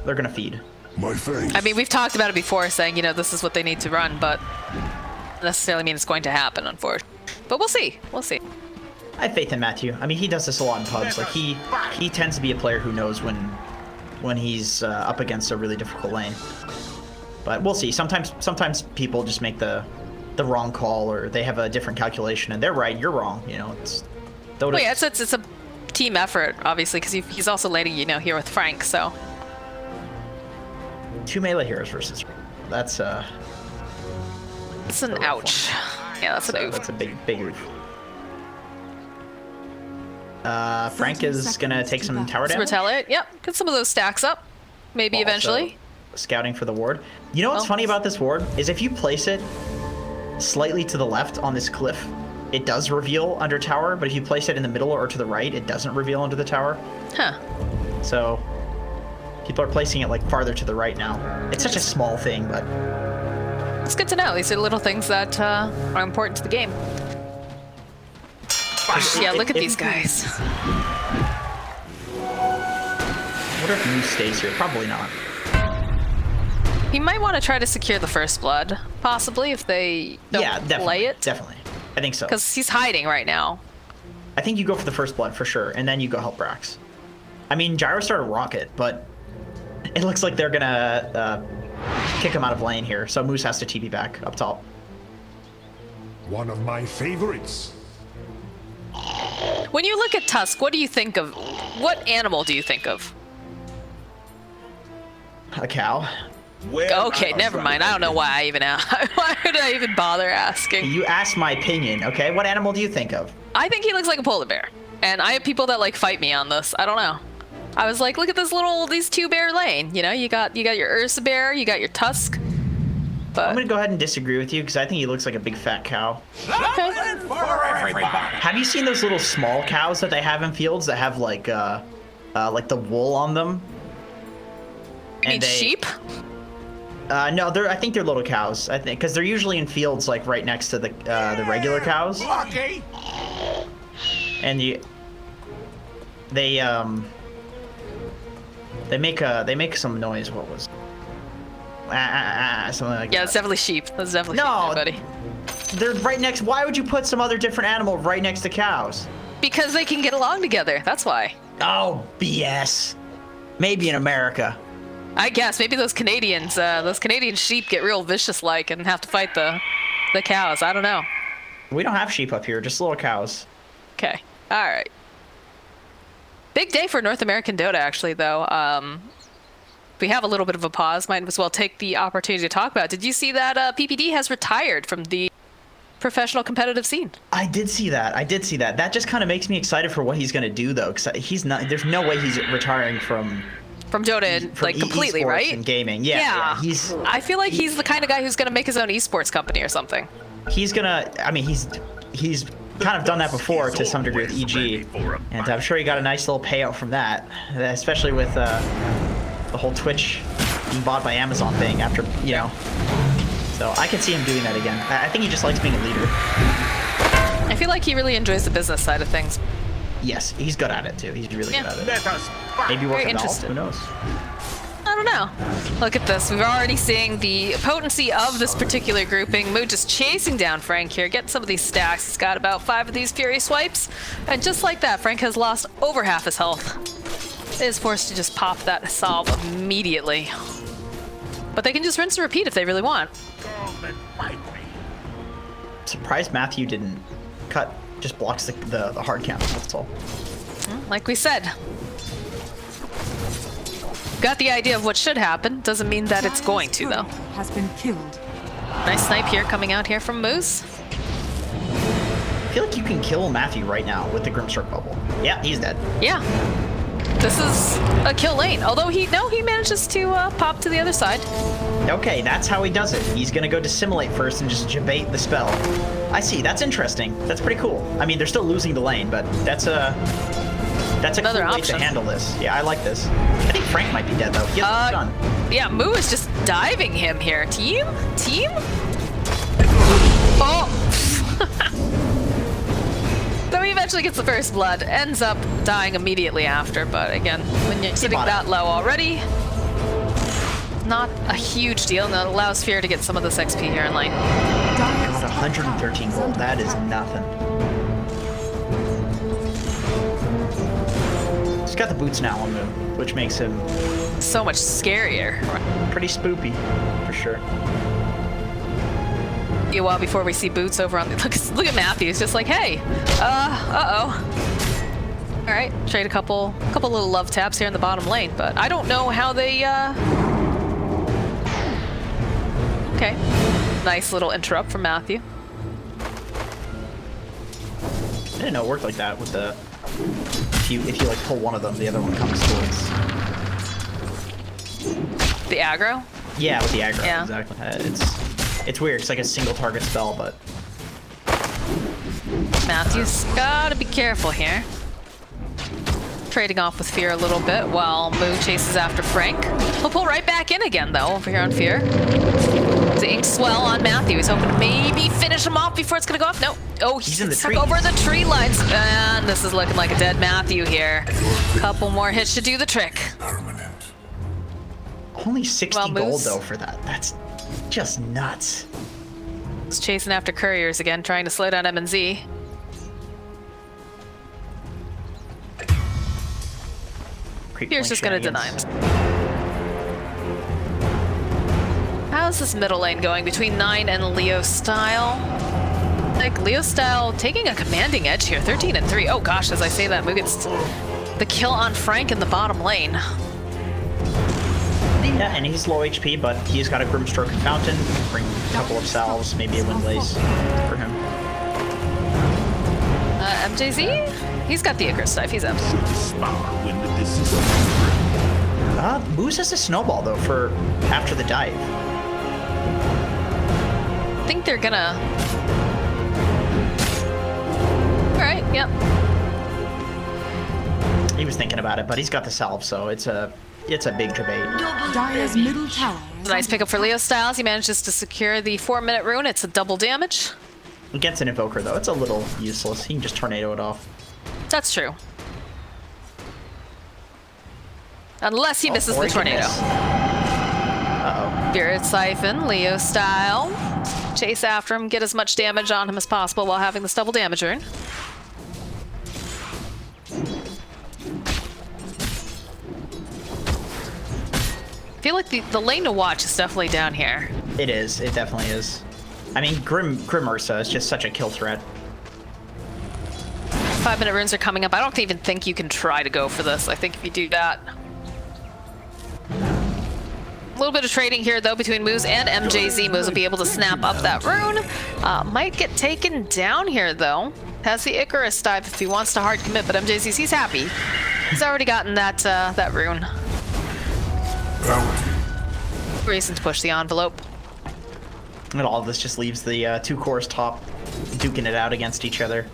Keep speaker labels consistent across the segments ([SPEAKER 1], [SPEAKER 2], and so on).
[SPEAKER 1] They're gonna feed.
[SPEAKER 2] My thanks.
[SPEAKER 3] I mean, we've talked about it before, saying, you know, this is what they need to run, but necessarily mean it's going to happen, unfortunately. But we'll see. We'll see.
[SPEAKER 1] I have faith in Matthew. I mean, he does this a lot in pubs. Like he tends to be a player who knows when he's up against a really difficult lane. But we'll see. Sometimes people just make the wrong call, or they have a different calculation, and they're right, you're wrong. You know, it's Dota.
[SPEAKER 3] Well, yeah, it's a team effort, obviously, because he's also laning, you know, here with Frank, so.
[SPEAKER 1] 2 melee heroes versus. That's
[SPEAKER 3] It's an ouch. Yeah, that's an oof.
[SPEAKER 1] That's a big oof. Frank is gonna take some tower damage.
[SPEAKER 3] Retaliate. Yep. Get some of those stacks up. Maybe
[SPEAKER 1] Also,
[SPEAKER 3] eventually.
[SPEAKER 1] Scouting for the ward. You know what's funny about this ward is if you place it slightly to the left on this cliff, it does reveal under tower, but if you place it in the middle or to the right, it doesn't reveal under the tower.
[SPEAKER 3] Huh.
[SPEAKER 1] So people are placing it like farther to the right now. It's such a small thing, but
[SPEAKER 3] It's good to know. These are little things that are important to the game. Yeah, look at these guys.
[SPEAKER 1] What if Moose stays here? Probably not.
[SPEAKER 3] He might want to try to secure the first blood, possibly, if they don't play it.
[SPEAKER 1] Definitely. I think so.
[SPEAKER 3] Because he's hiding right now.
[SPEAKER 1] I think you go for the first blood for sure, and then you go help Brax. I mean, Gyro started Rocket, but it looks like they're gonna kick him out of lane here, so Moose has to TP back up top.
[SPEAKER 2] One of my favorites.
[SPEAKER 3] When you look at Tusk, what do you think of? What animal do you think of?
[SPEAKER 1] A cow.
[SPEAKER 3] Okay, never mind. I don't know why I even why would I even bother asking?
[SPEAKER 1] You asked my opinion, okay? What animal do you think of?
[SPEAKER 3] I think he looks like a polar bear, and I have people that like fight me on this. I don't know. I was like, look at these 2 bear lane. You know, you got your Ursa bear, you got your Tusk. But
[SPEAKER 1] I'm gonna go ahead and disagree with you because I think he looks like a big fat cow.
[SPEAKER 3] okay.
[SPEAKER 1] Have you seen those little small cows that they have in fields that have like the wool on them?
[SPEAKER 3] You mean sheep?
[SPEAKER 1] No, I think they're little cows. I think because they're usually in fields like right next to the regular cows. And they make some noise. What was? Something like that.
[SPEAKER 3] Yeah, it's definitely sheep. That's definitely sheep, buddy.
[SPEAKER 1] They're right next. Why would you put some other different animal right next to cows?
[SPEAKER 3] Because they can get along together. That's why.
[SPEAKER 1] Oh, BS. Maybe in America.
[SPEAKER 3] I guess maybe those Canadian sheep get real vicious-like and have to fight the cows. I don't know.
[SPEAKER 1] We don't have sheep up here, just little cows.
[SPEAKER 3] Okay. All right. Big day for North American Dota, actually, though. We have a little bit of a pause. Might as well take the opportunity to talk about it. Did you see that PPD has retired from the professional competitive scene?
[SPEAKER 1] I did see that. That just kind of makes me excited for what he's going to do, though, because he's not. There's no way he's retiring from
[SPEAKER 3] Dota, like completely, right?
[SPEAKER 1] And gaming, yeah.
[SPEAKER 3] I feel like he's the kind of guy who's gonna make his own esports company or something.
[SPEAKER 1] He's gonna. I mean, he's kind of done that before to some degree with EG, and I'm sure he got a nice little payout from that, especially with the whole Twitch being bought by Amazon thing after, you know. So I can see him doing that again. I think he just likes being a leader.
[SPEAKER 3] I feel like he really enjoys the business side of things.
[SPEAKER 1] Yes, he's good at it too. He's really good at it. Maybe work at Valve. Who knows?
[SPEAKER 3] I don't know. Look at this. We're already seeing the potency of this particular grouping. Mood just chasing down Frank here, getting some of these stacks. He's got about 5 of these Fury swipes. And just like that, Frank has lost over half his health. Is forced to just pop that salve immediately. But they can just rinse and repeat if they really want.
[SPEAKER 1] Surprised Matthew didn't cut. Just blocks the hard camp. That's all.
[SPEAKER 3] Like we said. Got the idea of what should happen. Doesn't mean that it's going to, though.
[SPEAKER 4] Has been killed.
[SPEAKER 3] Nice snipe here coming out here from Moose.
[SPEAKER 1] I feel like you can kill Matthew right now with the Grimstroke bubble. Yeah, he's dead.
[SPEAKER 3] Yeah. This is a kill lane. Although he manages to pop to the other side.
[SPEAKER 1] Okay, that's how he does it. He's gonna go dissimulate first and just debate the spell. I see. That's interesting. That's pretty cool. I mean, they're still losing the lane, but that's a
[SPEAKER 3] another
[SPEAKER 1] cool way
[SPEAKER 3] option
[SPEAKER 1] to handle this. Yeah, I like this. I think Frank might be dead though. He hasn't done.
[SPEAKER 3] Yeah, Moo is just diving him here. Team? Oh. Though he eventually gets the first blood, ends up dying immediately after. But again, when you're sitting that low already, not a huge deal, and that allows Fear to get some of this XP here in lane.
[SPEAKER 1] God, 113 gold. That is nothing. He's got the boots now on Moo, which makes him
[SPEAKER 3] So much scarier.
[SPEAKER 1] pretty spoopy, for sure.
[SPEAKER 3] A while before we see Boots over on the... Look at Matthew. He's just like, hey, uh-oh. All right, trade a couple little love taps here in the bottom lane, but I don't know how they, Okay, nice little interrupt from Matthew.
[SPEAKER 1] I didn't know it worked like that with the... If you like pull one of them, the other one comes towards...
[SPEAKER 3] The aggro?
[SPEAKER 1] Yeah, with the aggro,
[SPEAKER 3] Yeah.
[SPEAKER 1] exactly. It's weird. It's like a single target spell, but...
[SPEAKER 3] Matthew's gotta be careful here. Trading off with Fear a little bit while Moo chases after Frank. He'll pull right back in again, though, over here on Fear. The ink swell on Matthew. He's hoping to maybe finish him off before it's gonna go off. No. Oh, he's
[SPEAKER 1] in the
[SPEAKER 3] stuck
[SPEAKER 1] tree.
[SPEAKER 3] over the tree lines. And this is looking like a dead Matthew here. Couple more hits to do the trick.
[SPEAKER 2] Permanent.
[SPEAKER 1] Only 60
[SPEAKER 3] Well,
[SPEAKER 1] gold,
[SPEAKER 3] Moose.
[SPEAKER 1] though, for that. That's just nuts.
[SPEAKER 3] He's chasing after couriers again, trying to slow down M&Z. Fear's just gonna deny him. How's this middle lane going between 9 and Leo Style? Like, Leo Style taking a commanding edge here, 13 and 3. Oh gosh, as I say that, Moo gets the kill on Frank in the bottom lane.
[SPEAKER 1] Yeah, and he's low HP, but he's got a Grimstroke and Fountain. Bring a couple of salves, maybe a Windlace for him.
[SPEAKER 3] MJZ? He's got the Icarus dive, he's up.
[SPEAKER 1] Moose has a snowball, though, for after the dive.
[SPEAKER 3] I think they're gonna... Alright, yep.
[SPEAKER 1] He was thinking about it, but he's got the salve, so it's a big debate.
[SPEAKER 4] Dire's middle tower.
[SPEAKER 3] Nice pickup for Leo Styles. He manages to secure the 4-minute rune. It's a double damage.
[SPEAKER 1] Against an Invoker, though, it's a little useless. He can just tornado it off.
[SPEAKER 3] That's true. Unless he misses
[SPEAKER 1] Or
[SPEAKER 3] the
[SPEAKER 1] he can
[SPEAKER 3] tornado.
[SPEAKER 1] miss. Uh-oh.
[SPEAKER 3] Spirit Siphon, Leo style. Chase after him, get as much damage on him as possible while having this double damage rune. I feel like the lane to watch is definitely down here.
[SPEAKER 1] It is. It definitely is. I mean, Grim Ursa is just such a kill threat.
[SPEAKER 3] 5-minute runes are coming up. I don't even think you can try to go for this. I think if you do that... A little bit of trading here, though, between Moose and MJZ. Moose will be able to snap up that rune. Might get taken down here, though. Has the Icarus dive if he wants to hard commit, but MJZ, he's happy. He's already gotten that rune. Reason to push the envelope.
[SPEAKER 1] And all of this just leaves the two cores top duking it out against each other.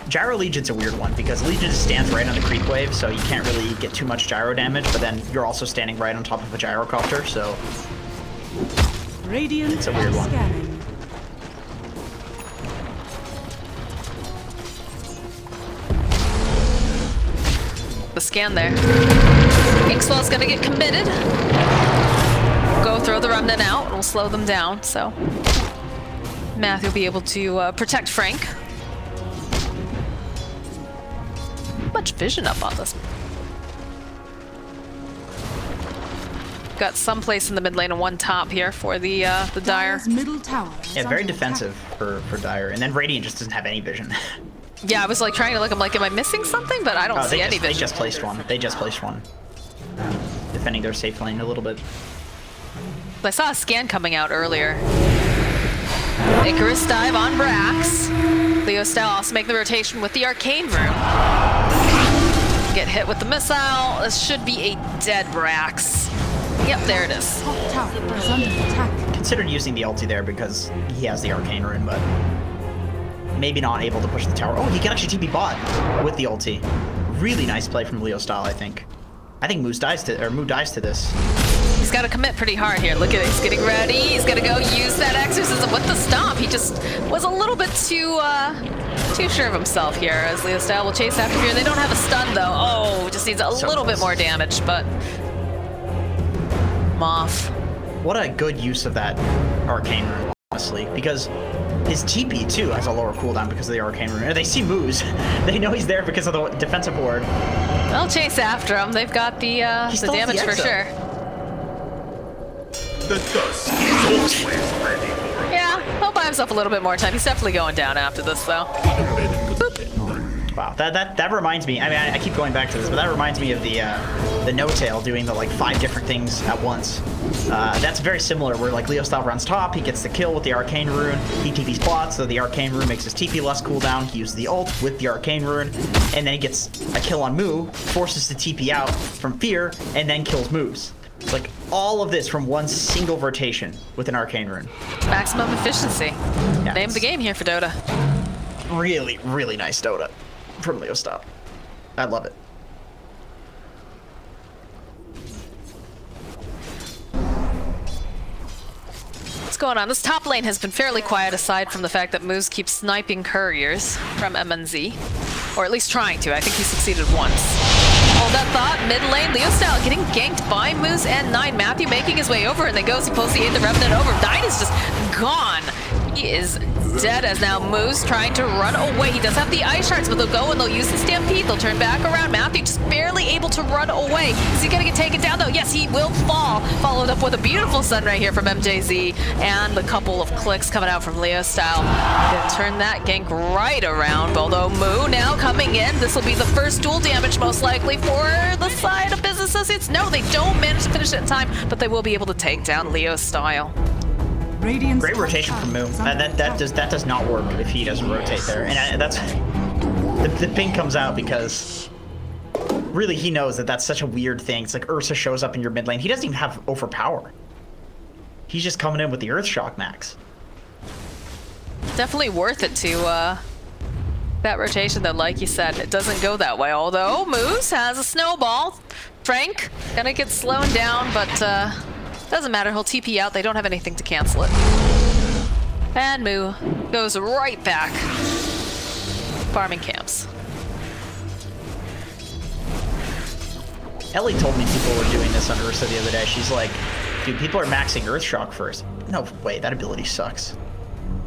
[SPEAKER 1] Gyro Legion's a weird one because Legion stands right on the creep wave, so you can't really get too much gyro damage, but then you're also standing right on top of a gyrocopter, so
[SPEAKER 4] Radiant
[SPEAKER 1] it's a weird one.
[SPEAKER 4] scanning.
[SPEAKER 3] The scan there. Inkswell's gonna get committed. Go throw the remnant out. It'll slow them down, so Matthew will be able to protect Frank. Much vision up on this. Got some place in the mid lane and one top here for the Dire.
[SPEAKER 4] Dire's middle tower.
[SPEAKER 1] Yeah, very defensive for Dire. And then Radiant just doesn't have any vision.
[SPEAKER 3] Yeah, I was like trying to look. I'm like, am I missing something? But I don't see any
[SPEAKER 1] they
[SPEAKER 3] vision.
[SPEAKER 1] just placed one. They just placed one. Defending their safe lane a little bit.
[SPEAKER 3] I saw a scan coming out earlier. Icarus dive on Brax. Leo style also make the rotation with the arcane rune. Get hit with the missile. This should be a dead Brax. Yep, there it is.
[SPEAKER 4] Top tower is under attack.
[SPEAKER 1] Considered using the ulti there because he has the arcane rune, but maybe not able to push the tower. Oh, he can actually TP bot with the ulti. Really nice play from Leo style, I think. I think Moo dies to this.
[SPEAKER 3] He's got to commit pretty hard here. Look at it. He's getting ready. He's going to go use that exorcism with the stomp. He just was a little bit too sure of himself here as Leo style will chase after here. They don't have a stun, though. Oh, just needs a little bit more damage, but him off.
[SPEAKER 1] What a good use of that arcane rune, honestly, because his TP too has a lower cooldown because of the arcane rune. They see Moose. They know he's there because of the defensive ward.
[SPEAKER 3] They'll chase after him. They've got the
[SPEAKER 1] still has the
[SPEAKER 3] damage for
[SPEAKER 1] exo.
[SPEAKER 3] sure.
[SPEAKER 2] The dust is always ready for a
[SPEAKER 3] Yeah, he'll buy himself a little bit more time. He's definitely going down after this, though.
[SPEAKER 1] Wow, that reminds me. I mean, I keep going back to this, but that reminds me of the no-tail doing the like 5 different things at once. That's very similar. Where like Leo style runs top, he gets the kill with the arcane rune. He TP's bot, so the arcane rune makes his TP less cooldown. He uses the ult with the arcane rune, and then he gets a kill on Moo, forces the TP out from fear, and then kills Moose. Like all of this from one single rotation with an arcane rune.
[SPEAKER 3] Maximum efficiency.
[SPEAKER 1] Yeah,
[SPEAKER 3] Name of the game here for Dota.
[SPEAKER 1] Really, really nice Dota from Leo style. I love it.
[SPEAKER 3] What's going on? This top lane has been fairly quiet aside from the fact that Moose keeps sniping couriers from MNZ. Or at least trying to. I think he succeeded once. Hold that thought. Mid lane, Leo style getting ganked by Moose and 9. Matthew making his way over, and then goes, he pulls the 8th Revenant over. 9 is just gone. He is dead as now Moose trying to run away. He does have the ice shards, but they'll go and they'll use the stampede. They'll turn back around. Matthew just barely able to run away. Is he gonna get taken down though? Yes, he will fall. Followed up with a beautiful stun right here from MJZ and a couple of clicks coming out from Leo style. Gonna turn that gank right around. Although Moo now coming in. This will be the first dual damage most likely for the side of Business Associates. No, they don't manage to finish it in time, but they will be able to take down Leo style.
[SPEAKER 4] Radiant's
[SPEAKER 1] Great
[SPEAKER 4] top
[SPEAKER 1] rotation
[SPEAKER 4] tower
[SPEAKER 1] from Moo.
[SPEAKER 4] is under
[SPEAKER 1] That does not work if he doesn't rotate there. And that's the ping comes out because really he knows that that's such a weird thing. It's like Ursa shows up in your mid lane. He doesn't even have overpower. He's just coming in with the Earth Shock max.
[SPEAKER 3] Definitely worth it to that rotation though, like you said. It doesn't go that way. Although Moose has a snowball. Frank gonna get slowed down, but doesn't matter. He'll TP out. They don't have anything to cancel it. And Moo goes right back. Farming camps.
[SPEAKER 1] Ellie told me people were doing this on Ursa the other day. She's like, dude, people are maxing Earthshock first. No way, that ability sucks.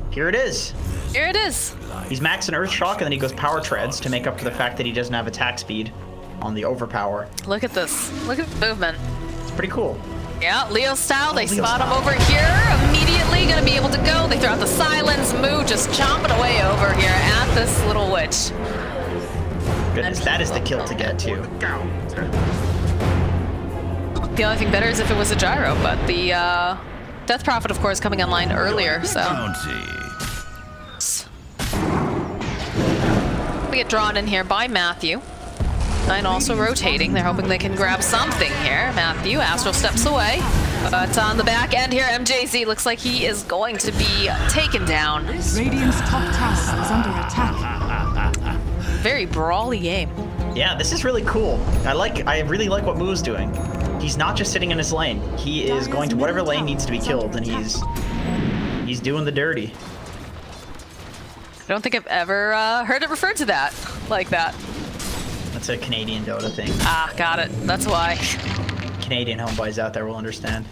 [SPEAKER 1] Here it is.
[SPEAKER 3] Here it is.
[SPEAKER 1] He's maxing Earthshock and then he goes Power Treads to make up for the fact that he doesn't have attack speed on the overpower.
[SPEAKER 3] Look at this. Look at the movement.
[SPEAKER 1] It's pretty cool.
[SPEAKER 3] Yeah, Leo style. They
[SPEAKER 1] Leo
[SPEAKER 3] spot him
[SPEAKER 1] style.
[SPEAKER 3] over here. Immediately gonna be able to go. They throw out the silence. Moo just chomping away over here at this little witch.
[SPEAKER 1] Goodness, that is the kill to get to.
[SPEAKER 3] The only thing better is if it was a gyro, but the Death Prophet, of course, coming online earlier, so. We get drawn in here by Matthew. Nine also rotating. They're hoping they can grab something here. Matthew, Astral steps away. But on the back end here, MJZ looks like he is going to be taken down.
[SPEAKER 4] Radiant's top tower is under attack.
[SPEAKER 3] Very brawly game.
[SPEAKER 1] Yeah, this is really cool. I really like what Moo's doing. He's not just sitting in his lane. He is going to whatever lane needs to be killed, and he's doing the dirty.
[SPEAKER 3] I don't think I've ever heard it referred to that like that.
[SPEAKER 1] That's a Canadian Dota thing.
[SPEAKER 3] Ah, got it. That's why.
[SPEAKER 1] Canadian homeboys out there will understand.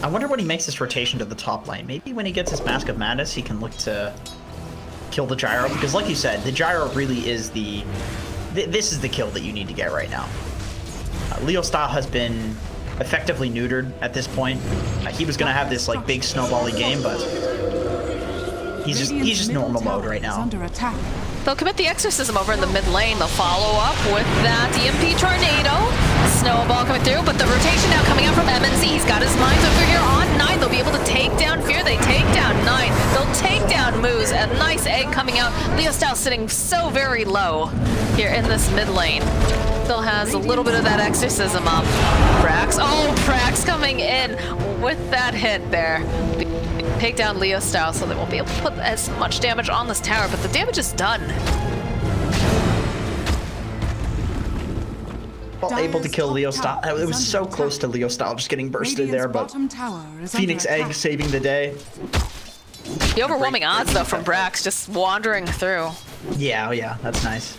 [SPEAKER 1] I wonder when he makes this rotation to the top lane. Maybe when he gets his Mask of Madness, he can look to kill the gyro. Because like you said, the gyro really is this is the kill that you need to get right now. Leo style has been effectively neutered at this point. He was going to have this like big snowbally game, but he's just normal mode right now.
[SPEAKER 4] Under attack.
[SPEAKER 3] They'll commit the Exorcism over in the mid lane. They'll follow up with that EMP Tornado. Snowball coming through, but the rotation now coming out from MNZ. He's got his mines over here on 9. They'll be able to take down Fear. They take down 9. They'll take down Moose. A nice egg coming out. Leo style sitting so very low here in this mid lane. Still has a little bit of that Exorcism up. Prax. Oh, Prax coming in with that hit there. Take down Leo style, so they won't be able to put as much damage on this tower, but the damage is done.
[SPEAKER 1] Well, able to kill Leo style. It was so close to Leo style just getting bursted there, but Phoenix Egg saving the day.
[SPEAKER 3] The overwhelming odds, though, from Brax just wandering through.
[SPEAKER 1] Yeah, that's nice.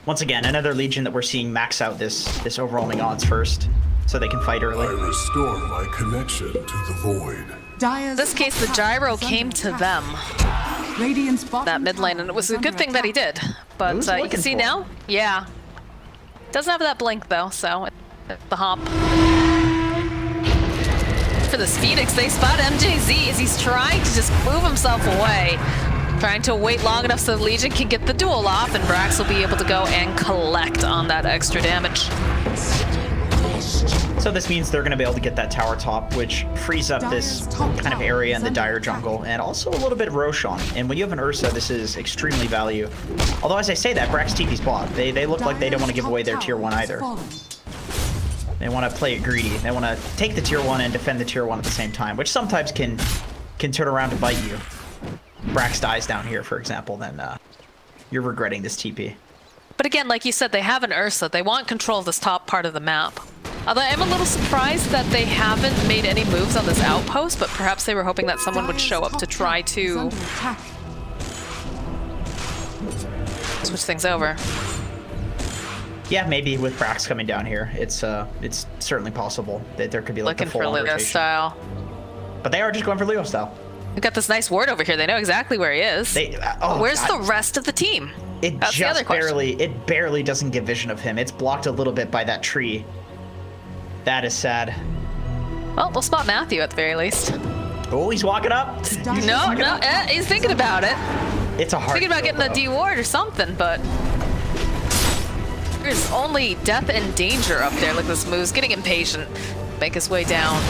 [SPEAKER 1] Once again, another Legion that we're seeing max out this overwhelming odds first, so they can fight
[SPEAKER 2] I
[SPEAKER 1] early.
[SPEAKER 2] restore my connection to the void.
[SPEAKER 3] In this case, the gyro came to them, that mid lane, and it was a good thing that he did. But
[SPEAKER 1] Who's
[SPEAKER 3] you
[SPEAKER 1] looking
[SPEAKER 3] can see
[SPEAKER 1] for
[SPEAKER 3] now, yeah. Doesn't have that blink though, so the hop. For this Phoenix, they spot MJZ as he's trying to just move himself away. Trying to wait long enough so the Legion can get the duel off, and Brax will be able to go and collect on that extra damage.
[SPEAKER 1] So this means they're going to be able to get that tower top, which frees up this kind of area in the Dire jungle, and also a little bit of Roshan. And when you have an Ursa, this is extremely value. Although, as I say that, Brax TP's bot. They look like they don't want to give away their tier 1 either. They want to play it greedy. They want to take the tier 1 and defend the tier 1 at the same time, which sometimes can turn around to bite you. Brax dies down here, for example, then you're regretting this TP.
[SPEAKER 3] But again, like you said, they have an Ursa. They want control of this top part of the map. Although I'm a little surprised that they haven't made any moves on this outpost, but perhaps they were hoping that someone would show up to try to switch things over.
[SPEAKER 1] Yeah, maybe with Brax coming down here, it's certainly possible that there could be like
[SPEAKER 3] Looking
[SPEAKER 1] a
[SPEAKER 3] for
[SPEAKER 1] full
[SPEAKER 3] Leo
[SPEAKER 1] rotation.
[SPEAKER 3] style.
[SPEAKER 1] But they are just going for Leo style.
[SPEAKER 3] We've got this nice ward over here. They know exactly where he is. Where's
[SPEAKER 1] God.
[SPEAKER 3] the rest of the team? That's the other
[SPEAKER 1] It
[SPEAKER 3] question.
[SPEAKER 1] barely doesn't get vision of him. It's blocked a little bit by that tree. That is sad.
[SPEAKER 3] Well, they'll spot Matthew at the very least.
[SPEAKER 1] Oh, he's walking up.
[SPEAKER 3] No, he's thinking about it.
[SPEAKER 1] It's a hard
[SPEAKER 3] Thinking about getting a D ward or something, but there's only death and danger up there. Like this move's getting impatient. Make his way down.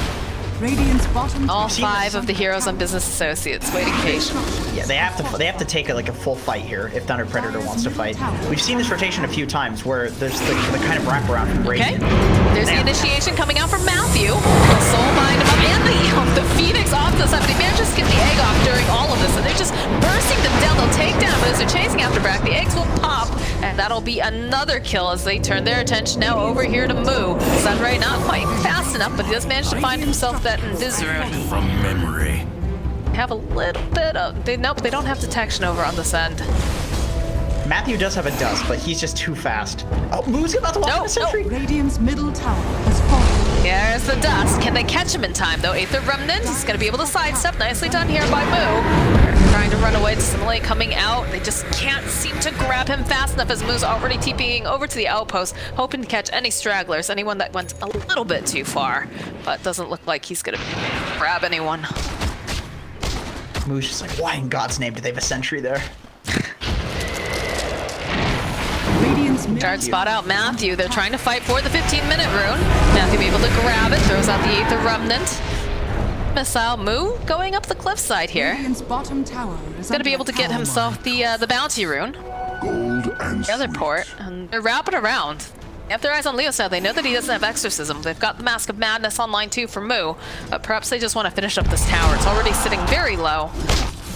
[SPEAKER 3] All 5 of the heroes and business associates waiting patiently.
[SPEAKER 1] Yeah, they have to take a full fight here if Thunder Predator wants to fight. We've seen this rotation a few times where there's the kind of wraparound from Radiant.
[SPEAKER 3] Okay, there's the initiation coming out from Matthew. Soul Bind him up, and the Phoenix off to the side. They managed to get the egg off during all of this, and they're just bursting them down. They'll take down moves. They're chasing after Brack. The eggs will pop, and that'll be another kill as they turn their attention now over here to Moo. Sunray not quite fast enough, but he does manage to find himself that Invis rune.
[SPEAKER 2] From memory.
[SPEAKER 3] Have a little bit of... Nope, they don't have detection over on this end.
[SPEAKER 1] Matthew does have a dust, but he's just too fast. Oh, Moo's about to walk in the sentry.
[SPEAKER 4] Radiant's middle tower has fallen.
[SPEAKER 3] There's the dust. Can they catch him in time, though? Aether Remnant is going to be able to sidestep. Nicely done here by Moo. Trying to run away. Dissimulate coming out. They just can't seem to grab him fast enough as Moo's already TPing over to the outpost, hoping to catch any stragglers, anyone that went a little bit too far. But doesn't look like he's going to grab anyone.
[SPEAKER 1] Moo's just like, why in God's name do they have a sentry there?
[SPEAKER 3] Guard spot out Matthew. They're trying to fight for the 15-minute rune. Matthew be able to grab it, throws out the Aether Remnant. Missile Moo going up the cliffside here. He's gonna be able to get himself the bounty rune.
[SPEAKER 2] Gold and
[SPEAKER 3] The other port, and they're wrapping around. They have their eyes on Leo's side. They know that he doesn't have Exorcism. They've got the Mask of Madness online too for Moo, but perhaps they just want to finish up this tower. It's already sitting very low.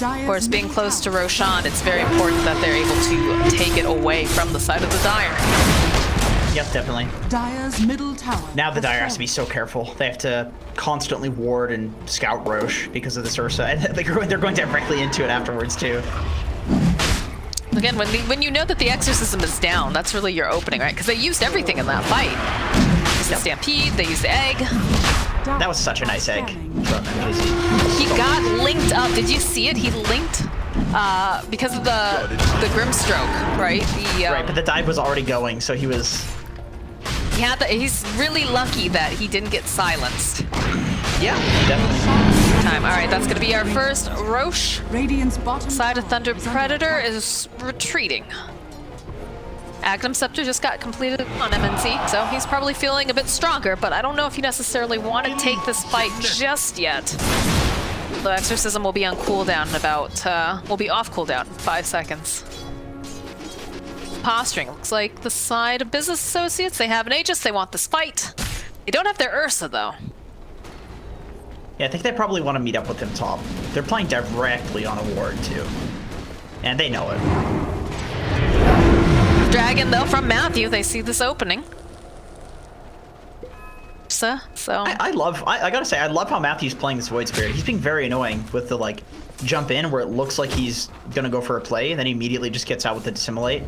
[SPEAKER 3] Of course, being close to Roshan, it's very important that they're able to take it away from the side of the Dire.
[SPEAKER 1] Yep, definitely.
[SPEAKER 4] Dire's middle tower.
[SPEAKER 1] Now the Dire has to be so careful. They have to constantly ward and scout Roche because of this Ursa, and they're going directly into it afterwards too.
[SPEAKER 3] Again, when you know that the Exorcism is down, that's really your opening, right? Because they used everything in that fight. They used the Stampede, they used the egg.
[SPEAKER 1] That was such a nice egg from MJZ.
[SPEAKER 3] He got linked up. Did you see it? He linked because of the Grimstroke, right?
[SPEAKER 1] Right, but the dive was already going, so he was...
[SPEAKER 3] He's really lucky that he didn't get silenced.
[SPEAKER 1] Yeah, definitely.
[SPEAKER 3] Time. All right, that's going to be our first Roche.
[SPEAKER 4] Radiant's bottom
[SPEAKER 3] Side of
[SPEAKER 4] tower
[SPEAKER 3] Thunder
[SPEAKER 4] is under
[SPEAKER 3] Predator
[SPEAKER 4] attack.
[SPEAKER 3] is retreating. Agnum Scepter just got completed on MNC, so he's probably feeling a bit stronger, but I don't know if you necessarily want to take this fight just yet. The Exorcism will be on cooldown in about, will be off cooldown in 5 seconds. Posturing. Looks like the side of Business Associates, they have an Aegis, they want this fight. They don't have their Ursa, though.
[SPEAKER 1] Yeah, I think they probably want to meet up with him top. They're playing directly on a ward, too. And they know it.
[SPEAKER 3] Dragon, though, from Matthew. They see this opening. So
[SPEAKER 1] I gotta say, I love how Matthew's playing this Void Spirit. He's being very annoying with the like jump in where it looks like he's gonna go for a play and then he immediately just gets out with the dissimulate.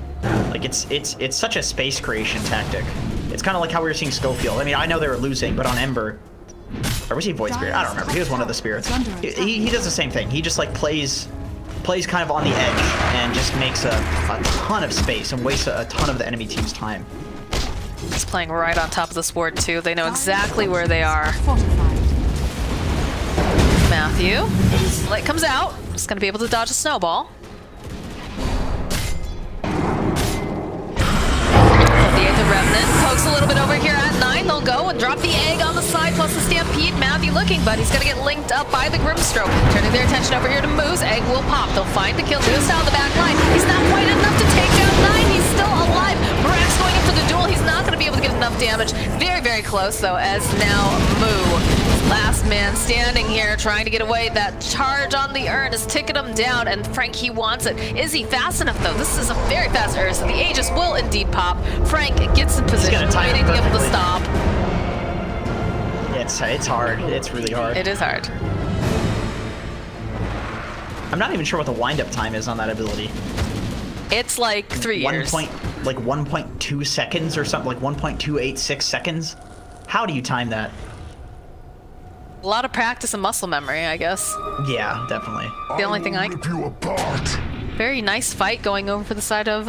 [SPEAKER 1] Like it's such a space creation tactic. It's kind of like how we were seeing Schofield. I mean, I know they were losing, but on Ember, or was he Void Spirit? I don't remember. He was one of the spirits. He does the same thing. He just like plays kind of on the edge and just makes a ton of space and wastes a ton of the enemy team's time.
[SPEAKER 3] he's playing right on top of this ward too. They know exactly where they are. Matthew, light comes out. Just gonna be able to dodge a snowball. The Aether Remnant pokes a little bit over here at 9. They'll go and drop the egg on the side plus the Stampede. Matthew looking, but he's gonna get linked up by the Grimstroke. Turning their attention over here to Moose. Egg will pop. They'll find the kill. Moose down the back line. He's not quite enough to take down 9. He's still alive. Brax going in for the duel. He's not gonna be able to get enough damage. Very, very close though, as now Moo, last man standing here, trying to get away. That charge on the urn is ticking him down, and Frank, he wants it. Is he fast enough though? This is a very fast urn, so the Aegis will indeed pop. Frank gets in position, waiting to be able to stop.
[SPEAKER 1] It's hard. It's really hard.
[SPEAKER 3] It is hard.
[SPEAKER 1] I'm not even sure what the wind-up time is on that ability.
[SPEAKER 3] It's like 3 years.
[SPEAKER 1] 1.2 seconds or something, like 1.286 seconds. How do you time that?
[SPEAKER 3] A lot of practice and muscle memory, I guess.
[SPEAKER 1] Yeah, definitely.
[SPEAKER 3] The only thing I...
[SPEAKER 2] rip you apart.
[SPEAKER 3] Very nice fight going over for the side of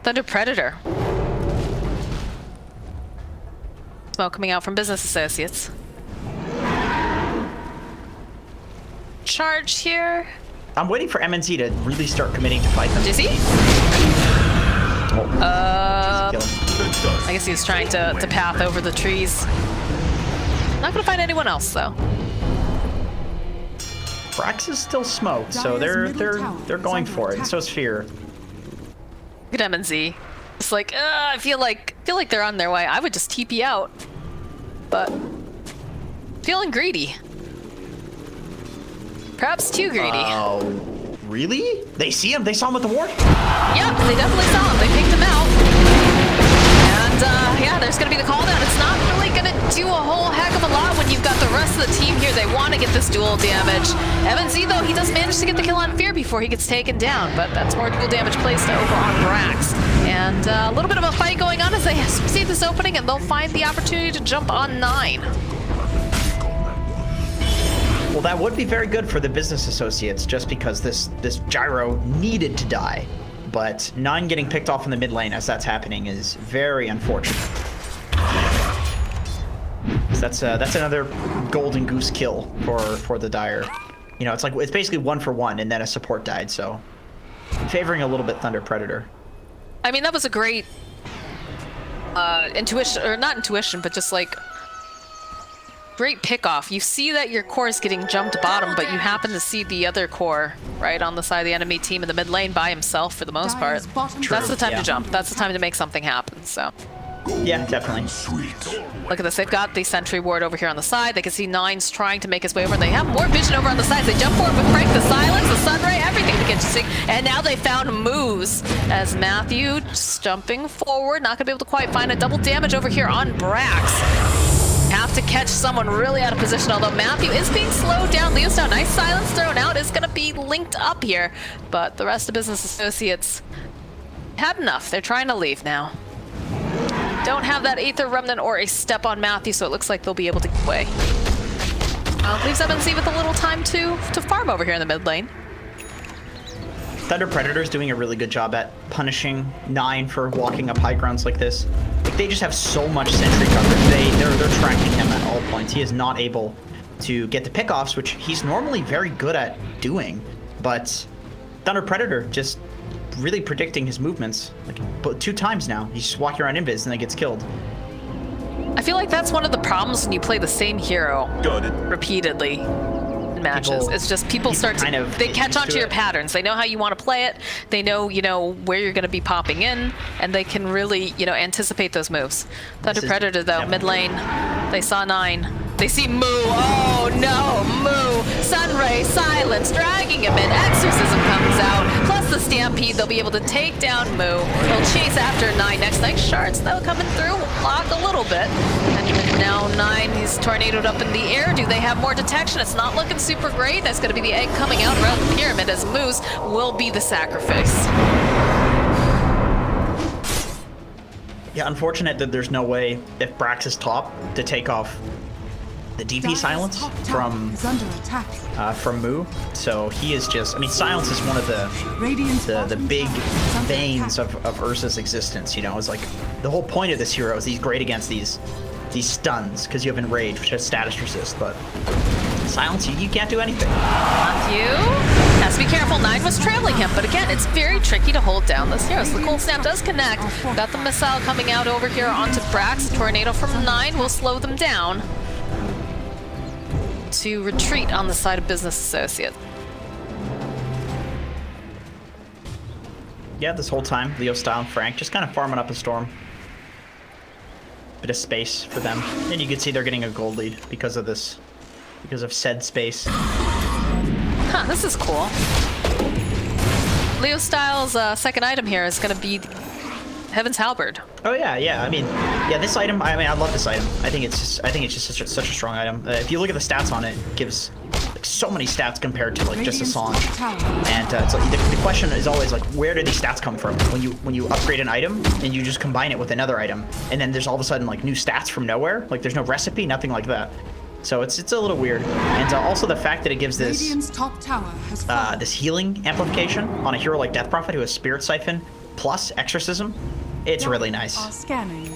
[SPEAKER 3] Thunder Predator. Smoke coming out from Business Associates. Charge here.
[SPEAKER 1] I'm waiting for MNZ to really start committing to fight them.
[SPEAKER 3] Is he?
[SPEAKER 1] Oh,
[SPEAKER 3] I guess he was trying to path over the trees. Not gonna find anyone else though.
[SPEAKER 1] Brax is still smoked, so they're going for it. And so is Fear.
[SPEAKER 3] Look at MNZ. It's like, I feel like they're on their way. I would just TP out, but feeling greedy. Perhaps too greedy.
[SPEAKER 1] Oh, really? They see him? They saw him with the ward?
[SPEAKER 3] Yep, they definitely saw him. They picked him out. And yeah, there's gonna be the call down. It's not really gonna do a whole heck of a lot when you've got the rest of the team here. They want to get this dual damage. MNZ though, he does manage to get the kill on Fear before he gets taken down, but that's more dual damage placed over on Brax. And a little bit of a fight going on as they see this opening, and they'll find the opportunity to jump on 9.
[SPEAKER 1] Well, that would be very good for the Business Associates, just because this gyro needed to die. But 9 getting picked off in the mid lane as that's happening is very unfortunate. So that's another golden goose kill for the Dire. You know, it's basically 1 for 1, and then a support died. So favoring a little bit Thunder Predator.
[SPEAKER 3] I mean, that was a great intuition, or not intuition, but just like great pickoff. You see that your core is getting jumped bottom, but you happen to see the other core right on the side of the enemy team in the mid lane by himself for the most part. That's the time to jump. That's the time to make something happen. So
[SPEAKER 1] yeah, definitely.
[SPEAKER 2] Sweet.
[SPEAKER 3] look at this. They've got the sentry ward over here on the side. They can see Nine's trying to make his way over. They have more vision over on the sides. They jump forward with Frank, the silence, the sunray, everything to get to see. And now they found moves as Matthew just jumping forward. Not gonna be able to quite find a double damage over here on Brax. Have to catch someone really out of position, although Matthew is being slowed down. Leo's down. Nice silence thrown out. Is gonna be linked up here, but the rest of Business Associates had enough. They're trying to leave now. Don't have that Aether Remnant or a step on Matthew, so it looks like they'll be able to get away. Leaves MNC with a little time to farm over here in the mid lane.
[SPEAKER 1] Thunder Predator's doing a really good job at punishing Nine for walking up high grounds like this. Like, they just have so much sentry coverage. They're tracking him at all points. He is not able to get the pickoffs, which he's normally very good at doing. But Thunder Predator just really predicting his movements. Like, 2 times now. He's just walking around invis and then gets killed.
[SPEAKER 3] I feel like that's one of the problems when you play the same hero repeatedly in matches. It's just people start to, they catch on to your patterns. They know how you want to play it. They know, where you're going to be popping in, and they can really, anticipate those moves. Thunder Predator though, mid lane, they saw Nine. They see Moo. Oh no, Moo. Sunray, silence, dragging him in. Exorcism comes out. Plus the Stampede, they'll be able to take down Moo. They'll chase after 9 next. Nice shards though coming through. Block a little bit. And now 9, he's tornadoed up in the air. Do they have more detection? It's not looking super great. That's going to be the egg coming out around the pyramid as Moose will be the sacrifice.
[SPEAKER 1] Yeah, unfortunate that there's no way, if Brax is top, to take off the DP silence from Moo. So he is just, I mean, silence is one of the big veins of Ursa's existence. You know, it's like the whole point of this hero is he's great against these stuns because you have Enrage, which has status resist, but silence, you can't do anything.
[SPEAKER 3] Matthew has to be careful. 9 was trailing him, but again, it's very tricky to hold down this hero. So the cold snap does connect. Got the missile coming out over here onto Brax. Tornado from 9 will slow them down to retreat on the side of Business Associate.
[SPEAKER 1] Yeah, this whole time, Leo Style and Frank just kind of farming up a storm. Bit of space for them. And you can see they're getting a gold lead because of this, because of said space.
[SPEAKER 3] Huh, this is cool. Leo Styles' second item here is going to be Heaven's Halberd.
[SPEAKER 1] Oh yeah. I mean, yeah, this item. I mean, I love this item. I think it's just such a strong item. If you look at the stats on it, it gives like so many stats compared to like just a song. And it's like, the question is always like, where do these stats come from? When you upgrade an item and you just combine it with another item, and then there's all of a sudden like new stats from nowhere. Like there's no recipe, nothing like that. So it's a little weird. And also the fact that it gives this this healing amplification on a hero like Death Prophet who has Spirit Siphon plus Exorcism. It's really nice. And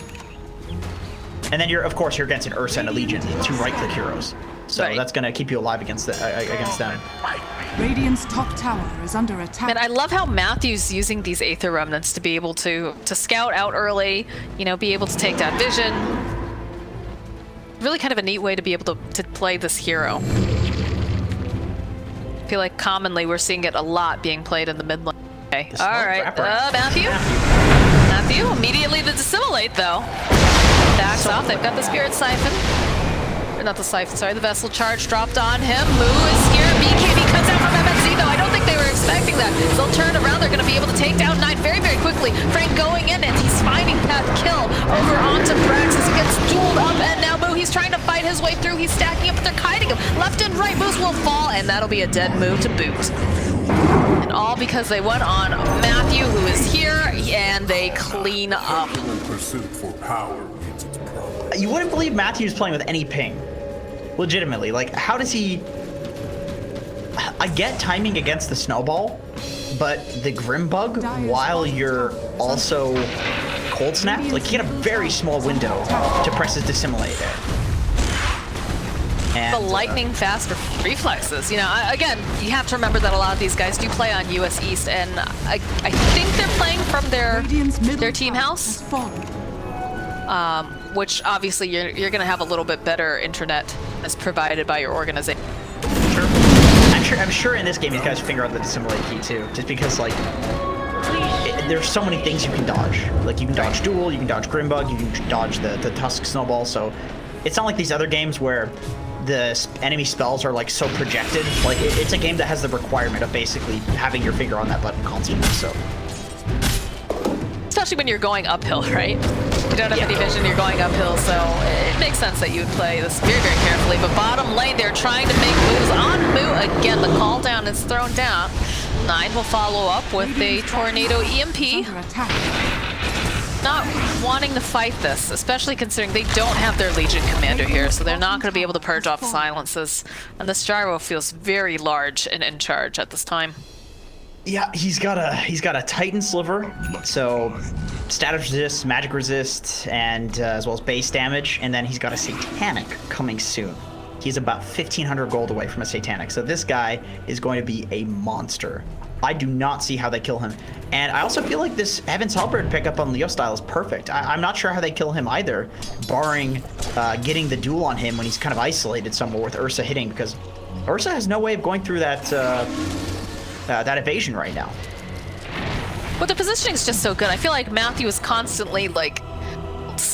[SPEAKER 1] then you're against an Ursa and a Legion, 2 right-click heroes. So that's gonna keep you alive against them.
[SPEAKER 4] Radiant's top tower is under attack.
[SPEAKER 3] And I love how Matthew's using these Aether Remnants to be able to scout out early, you know, be able to take down vision. Really kind of a neat way to be able to play this hero. I feel like commonly we're seeing it a lot being played in the mid lane. Okay. All right, Matthew immediately to dissimulate though. Backs off. They've got the Spirit Siphon. Or not the Siphon, sorry, the Vessel Charge dropped on him. Moo is scared. BKB cuts out from MFZ though. I don't think they were expecting that. They'll turn around. They're going to be able to take down 9 very, very quickly. Frank going in and he's finding that kill over onto Brax as he gets dueled up. And now Moo, he's trying to fight his way through. He's stacking up, but they're kiting him. Left and right, Moose will fall, and that'll be a dead Moo to boot. And all because they went on Matthew, who is here, and they clean up.
[SPEAKER 1] You wouldn't believe Matthew's playing with any ping. Legitimately, like, how does he... I get timing against the snowball, but the Grim Bug, while you're also cold snapped, like, you get a very small window to press his dissimulate there. And,
[SPEAKER 3] the lightning fast reflexes. You know, again, you have to remember that a lot of these guys do play on US East, and I think they're playing from their team house, which obviously you're going to have a little bit better internet as provided by your organization.
[SPEAKER 1] Sure. I'm sure in this game you guys figure out the dissimulate key too, just because like there's so many things you can dodge. Like you can dodge Duel, you can dodge Grimbug, you can dodge the Tusk Snowball. So it's not like these other games where the enemy spells are like so projected. Like it's a game that has the requirement of basically having your finger on that button constantly. So
[SPEAKER 3] especially when you're going uphill, right? You don't have any vision, you're going uphill, so it makes sense that you would play this very, very carefully. But bottom lane, they're trying to make moves on Moo. Again, the call down is thrown down. 9 will follow up with a Tornado EMP. Not wanting to fight this, especially considering they don't have their Legion Commander here, so they're not going to be able to purge off silences. And this Gyro feels very large and in charge at this time.
[SPEAKER 1] Yeah, he's got a Titan Sliver, so status resist, magic resist, and as well as base damage, and then he's got a Satanic coming soon. He's about 1,500 gold away from a Satanic, so this guy is going to be a monster. I do not see how they kill him. And I also feel like this Heaven's Halberd pickup on Leo Style is perfect. I'm not sure how they kill him either, barring getting the duel on him when he's kind of isolated somewhere with Ursa hitting, because Ursa has no way of going through that that evasion right now.
[SPEAKER 3] But the positioning is just so good. I feel like Matthew is constantly like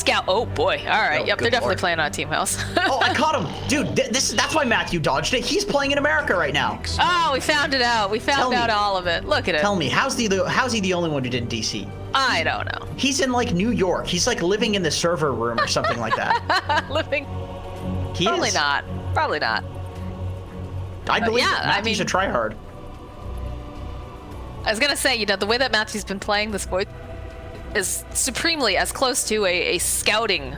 [SPEAKER 3] scout. Oh boy. All right.
[SPEAKER 1] Oh,
[SPEAKER 3] yep,
[SPEAKER 1] good
[SPEAKER 3] they're definitely
[SPEAKER 1] lord.
[SPEAKER 3] playing on a team house.
[SPEAKER 1] Oh, I caught him. Dude, that's why Matthew dodged it. He's playing in America right now.
[SPEAKER 3] Oh, we found it out. We found out all of it. Look at it.
[SPEAKER 1] Tell me, how's he the only one who did DC?
[SPEAKER 3] I don't know.
[SPEAKER 1] He's in like New York. He's like living in the server room or something like that.
[SPEAKER 3] Living.
[SPEAKER 1] He
[SPEAKER 3] Probably
[SPEAKER 1] is.
[SPEAKER 3] not. Probably not.
[SPEAKER 1] I believe
[SPEAKER 3] yeah,
[SPEAKER 1] it. Matthew's a tryhard.
[SPEAKER 3] I was gonna say, the way that Matthew's been playing this voice is supremely as close to a scouting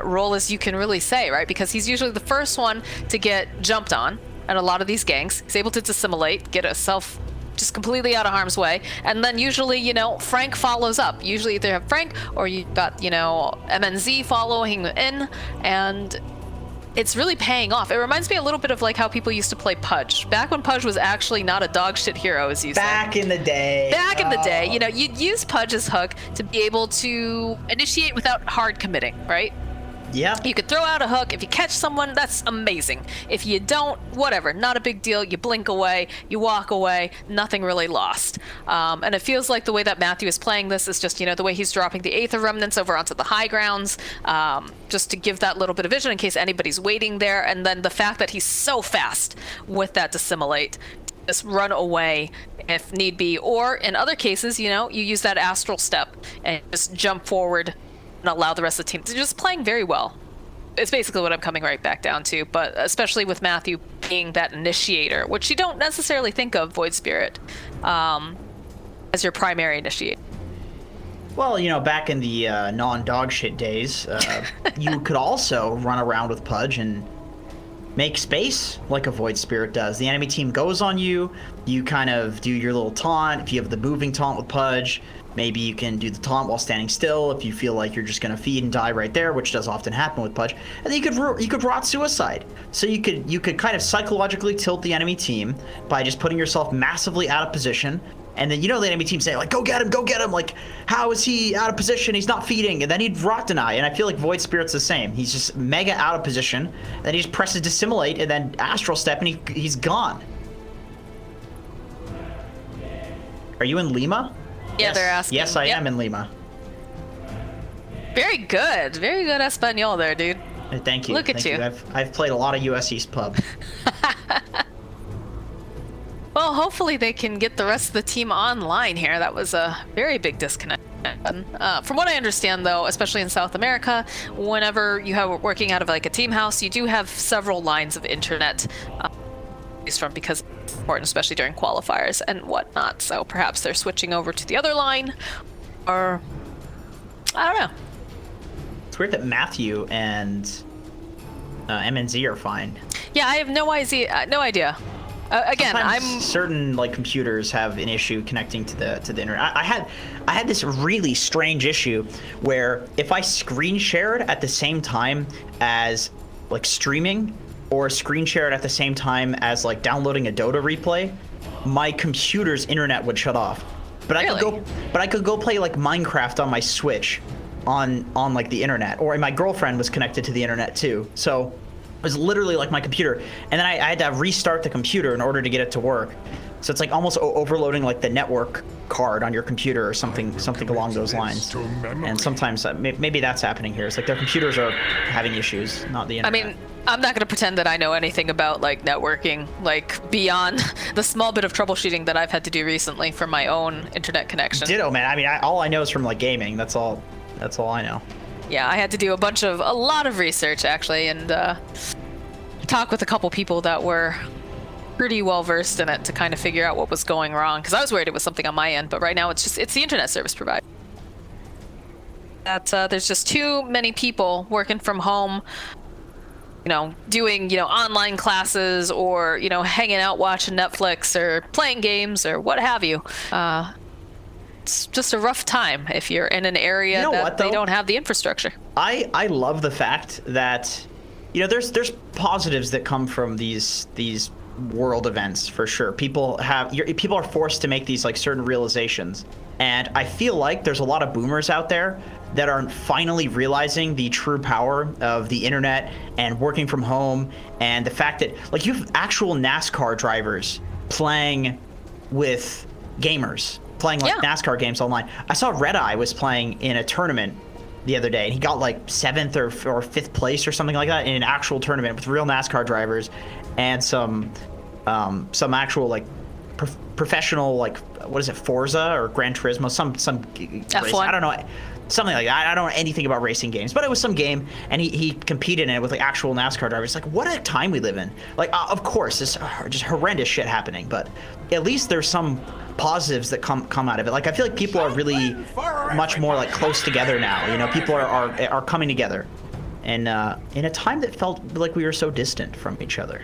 [SPEAKER 3] role as you can really say, right? Because he's usually the first one to get jumped on at a lot of these ganks. He's able to dissimulate, get himself just completely out of harm's way, and then usually, Frank follows up. Usually either have Frank or you got, MNZ following in, and it's really paying off. It reminds me a little bit of like how people used to play Pudge. Back when Pudge was actually not a dog shit hero, as you said.
[SPEAKER 1] Back in the day.
[SPEAKER 3] Back in the day, you'd use Pudge's hook to be able to initiate without hard committing, right?
[SPEAKER 1] Yeah.
[SPEAKER 3] You could throw out a hook. If you catch someone, that's amazing. If you don't, whatever, not a big deal. You blink away, you walk away, nothing really lost. And it feels like the way that Matthew is playing this is just, the way he's dropping the Aether Remnants over onto the high grounds, just to give that little bit of vision in case anybody's waiting there. And then the fact that he's so fast with that dissimulate, just run away if need be. Or in other cases, you use that astral step and just jump forward and allow the rest of the team to just playing very well. It's basically what I'm coming right back down to, but especially with Matthew being that initiator, which you don't necessarily think of Void Spirit as your primary initiator.
[SPEAKER 1] Well, back in the non-dog shit days, you could also run around with Pudge and make space like a Void Spirit does. The enemy team goes on you, you kind of do your little taunt. If you have the moving taunt with Pudge, maybe you can do the taunt while standing still if you feel like you're just going to feed and die right there, which does often happen with Pudge. And then you could rot suicide. So you could kind of psychologically tilt the enemy team by just putting yourself massively out of position. And then the enemy team say like, go get him. Like, how is he out of position? He's not feeding. And then he'd rot deny. And I feel like Void Spirit's the same. He's just mega out of position. Then he just presses dissimulate and then astral step and he's gone. Are you in Lima?
[SPEAKER 3] Yeah,
[SPEAKER 1] Yes.
[SPEAKER 3] they're asking.
[SPEAKER 1] Yes, I
[SPEAKER 3] Yep.
[SPEAKER 1] am in Lima.
[SPEAKER 3] Very good Espanol there, dude.
[SPEAKER 1] Thank you.
[SPEAKER 3] Look at
[SPEAKER 1] Thank
[SPEAKER 3] you.
[SPEAKER 1] I've played a lot of US East Pub.
[SPEAKER 3] Well, hopefully they can get the rest of the team online here. That was a very big disconnect. From what I understand, though, especially in South America, whenever you have working out of like a team house, you do have several lines of internet because it's important, especially during qualifiers and whatnot. So perhaps they're switching over to the other line, or I don't know.
[SPEAKER 1] It's weird that Matthew and MNZ are fine.
[SPEAKER 3] Yeah, I have no idea. Again,
[SPEAKER 1] Sometimes certain like computers have an issue connecting to the internet. I had this really strange issue where if I screen shared at the same time as like streaming, or screen shared at the same time as like downloading a Dota replay, my computer's internet would shut off. But
[SPEAKER 3] Really?
[SPEAKER 1] I could go play like Minecraft on my Switch on like the internet, or my girlfriend was connected to the internet too. So it was literally like my computer, and then I had to restart the computer in order to get it to work. So it's like almost overloading like the network card on your computer or something along those lines. And sometimes maybe that's happening here. It's like their computers are having issues, not the internet.
[SPEAKER 3] I mean, I'm not going to pretend that I know anything about like networking, like beyond the small bit of troubleshooting that I've had to do recently for my own internet connection.
[SPEAKER 1] Ditto, man. I mean, all I know is from like gaming. That's all I know.
[SPEAKER 3] Yeah, I had to do a lot of research actually, and talk with a couple people that were pretty well versed in it to kind of figure out what was going wrong, because I was worried it was something on my end, but right now it's the internet service provider. That there's just too many people working from home, doing online classes, or hanging out watching Netflix or playing games or what have you. It's just a rough time if you're in an area they don't have the infrastructure.
[SPEAKER 1] I love the fact that there's positives that come from these world events for sure. People are forced to make these like certain realizations, and I feel like there's a lot of boomers out there that are finally realizing the true power of the internet and working from home, and the fact that like you have actual NASCAR drivers playing with gamers, playing like NASCAR games online. I saw Red Eye was playing in a tournament the other day, and he got like 7th or 5th place or something like that in an actual tournament with real NASCAR drivers and some actual like professional, like, what is it, Forza or Gran Turismo, some race. I don't know, something like that. I don't know anything about racing games, but it was some game, and he competed in it with like actual NASCAR drivers. Like, what a time we live in. Like, of course, this just horrendous shit happening, but at least there's some positives that come out of it. Like, I feel like people are really much more like close together now. You know, people are coming together, and in a time that felt like we were so distant from each other.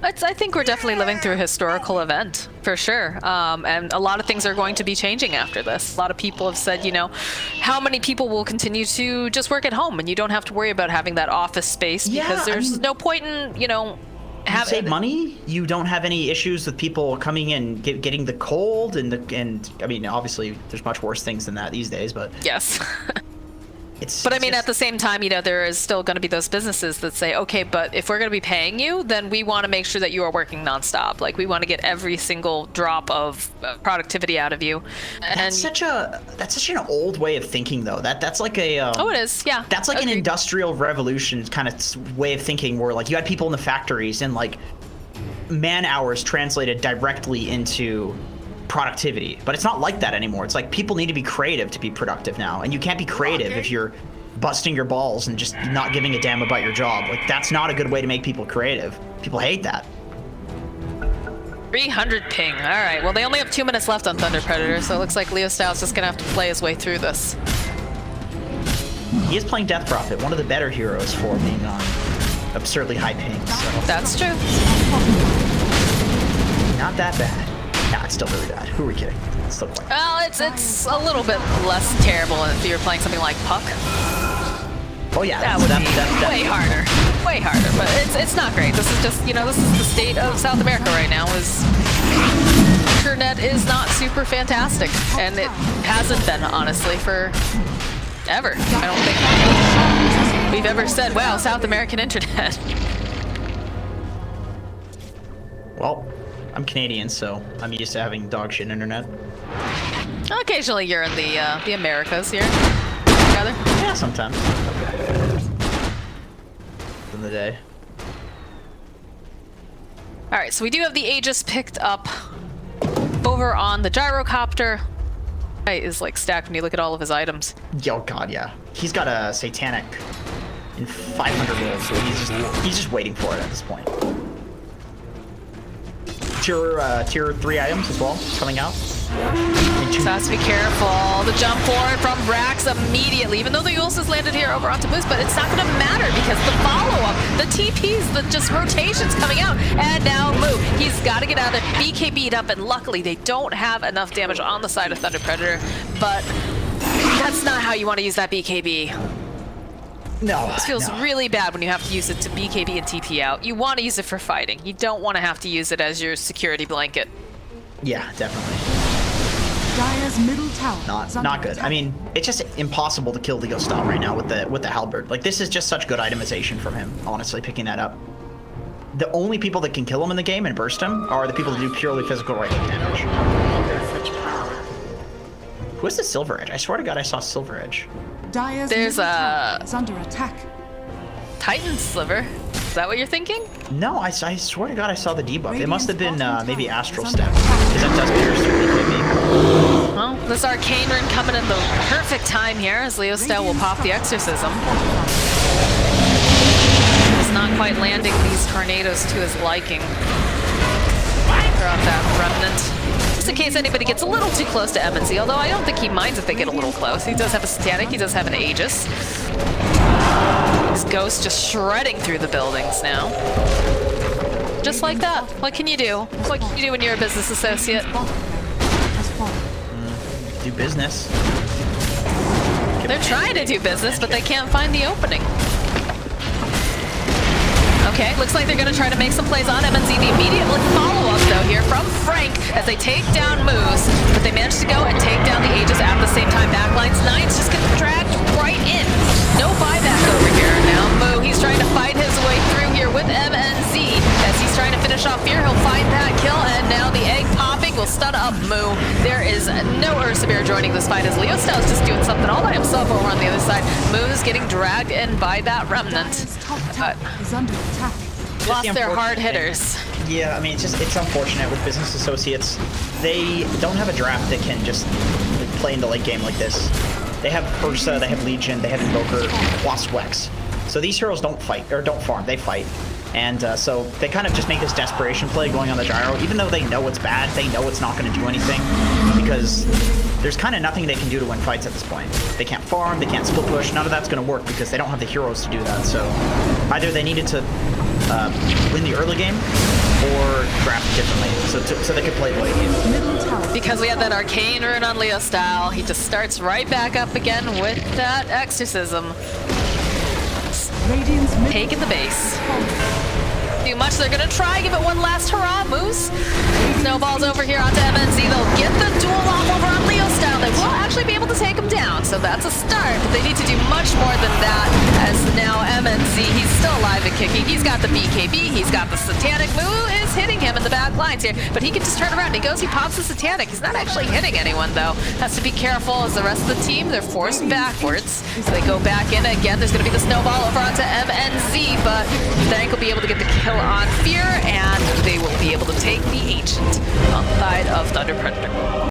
[SPEAKER 3] I think we're definitely living through a historical event, for sure. And a lot of things are going to be changing after this. A lot of people have said, you know, how many people will continue to just work at home and you don't have to worry about having that office space because there's no point in, you know,
[SPEAKER 1] save money. You don't have any issues with people coming in getting the cold and I mean, obviously there's much worse things than that these days, but
[SPEAKER 3] yes. But I mean, at the same time, you know, there is still going to be those businesses that say, okay, but if we're going to be paying you, then we want to make sure that you are working nonstop. Like, we want to get every single drop of productivity out of you. And
[SPEAKER 1] that's such an old way of thinking, though. That's like a
[SPEAKER 3] oh, it is, yeah.
[SPEAKER 1] That's like an industrial revolution kind of way of thinking, where like you had people in the factories and like man hours translated directly into productivity, but it's not like that anymore. It's like people need to be creative to be productive now, and you can't be creative if you're busting your balls and just not giving a damn about your job. Like, that's not a good way to make people creative. People hate that.
[SPEAKER 3] 300 ping. All right, well, they only have 2 minutes left on Thunder Predator, so it looks like Leo Styles just gonna have to play his way through this.
[SPEAKER 1] He is playing Death Prophet, one of the better heroes for being on absurdly high ping. So.
[SPEAKER 3] That's true.
[SPEAKER 1] Not that bad. Nah, it's still really bad. Who are we kidding? It's still quite
[SPEAKER 3] well, it's a little bit less terrible if you're playing something like Puck.
[SPEAKER 1] Oh yeah,
[SPEAKER 3] that would be way harder. Way harder, but it's not great. This is just, you know, this is the state of South America right now. Internet is not super fantastic, and it hasn't been, honestly, for ever. I don't think we've ever said, wow, South American internet.
[SPEAKER 1] Well, I'm Canadian, so I'm used to having dog shit internet.
[SPEAKER 3] Occasionally you're in the Americas here, rather.
[SPEAKER 1] Yeah, sometimes. In the day.
[SPEAKER 3] All right, so we do have the Aegis picked up over on the gyrocopter. Is like stacked when you look at all of his items.
[SPEAKER 1] Oh god, yeah. He's got a satanic in 500 rolls, so he's just waiting for it at this point. Tier 3 items as well coming out.
[SPEAKER 3] So has to be careful. The jump forward from Brax immediately, even though the Ulysses landed here over onto Moose, but it's not going to matter because the follow-up, the TPs, the just rotations coming out, and now Moo, he's got to get out of there. BK beat up, and luckily they don't have enough damage on the side of Thunder Predator, but that's not how you want to use that BKB.
[SPEAKER 1] No.
[SPEAKER 3] This feels really bad when you have to use it to BKB and TP out. You want to use it for fighting. You don't want to have to use it as your security blanket.
[SPEAKER 1] Yeah, definitely.
[SPEAKER 4] Dire's middle tower.
[SPEAKER 1] Not good. I mean, it's just impossible to kill Leo Style right now with the halberd. Like, this is just such good itemization from him, honestly, picking that up. The only people that can kill him in the game and burst him are the people that do purely physical right click damage. Who is the Silver Edge? I swear to God I saw Silver Edge.
[SPEAKER 3] There's a
[SPEAKER 4] under attack.
[SPEAKER 3] Titan Sliver. Is that what you're thinking?
[SPEAKER 1] No, I swear to God I saw the debuff. It must have been maybe Astral Step, because that does pierce through.
[SPEAKER 3] Well, this Arcane Rune coming in the perfect time here as Leo Style will pop the Exorcism. He's not quite landing these tornadoes to his liking. Throw out that Remnant. Just in case anybody gets a little too close to MNZ, although I don't think he minds if they get a little close. He does have a Satanic, he does have an Aegis. This Ghost just shredding through the buildings now. Just like that. What can you do? What can you do when you're a business associate?
[SPEAKER 1] Do business.
[SPEAKER 3] They're trying to do business, but they can't find the opening. Okay, looks like they're going to try to make some plays on MNZ. The immediate follow-up, though, here from Frank as they take down Moose, but they manage to go and take down the Aegis at the same time. Backlines, Nines just gets dragged right in. No buyback over here. Now Moo, he's trying to fight his way through here with MNZ. As he's trying to finish off here, he'll find that kill, and now the egg popping will stun up Moo. There is no Ursa Bear joining this fight as Leo Styles just doing something all by himself. love over on the other side. Moose getting dragged in by that remnant.
[SPEAKER 4] Dire's top tower is under attack.
[SPEAKER 3] Lost
[SPEAKER 1] the
[SPEAKER 3] their
[SPEAKER 1] unfortunate
[SPEAKER 3] hard
[SPEAKER 1] thing.
[SPEAKER 3] hitters.
[SPEAKER 1] Yeah, I mean, it's unfortunate with business associates. They don't have a draft that can just play in the late game like this. They have Ursa, they have Legion, they have Invoker, plus Wex. So these heroes don't fight, or don't farm, they fight. And so they kind of just make this desperation play going on the gyro, even though they know it's bad, they know it's not going to do anything, because there's kind of nothing they can do to win fights at this point. They can't farm, they can't split push, none of that's going to work because they don't have the heroes to do that. So either they needed to win the early game or draft differently, so they could play late game.
[SPEAKER 4] Middle tower.
[SPEAKER 3] Because we had that arcane rune on Leo style, he just starts right back up again with that exorcism.
[SPEAKER 4] Radiant's middle
[SPEAKER 3] Taking the base.
[SPEAKER 4] falling.
[SPEAKER 3] Too much, they're gonna try, give it one last hurrah, Moose. Snowballs over here onto MNZ, they'll get the duel off over on Leo style. They will actually be able to take him down, so that's a start, but they need to do much more than that, as now MNZ, he's still alive and kicking. He's got the BKB, he's got the Satanic. Moo is hitting him in the back lines here, but he can just turn around. He goes, he pops the Satanic. He's not actually hitting anyone, though. Has to be careful as the rest of the team, they're forced backwards. So they go back in again. There's gonna be the snowball over onto MNZ, but Thank will be able to get the kill on Fear, and they will be able to take the Ancient on the side of Thunder Predator.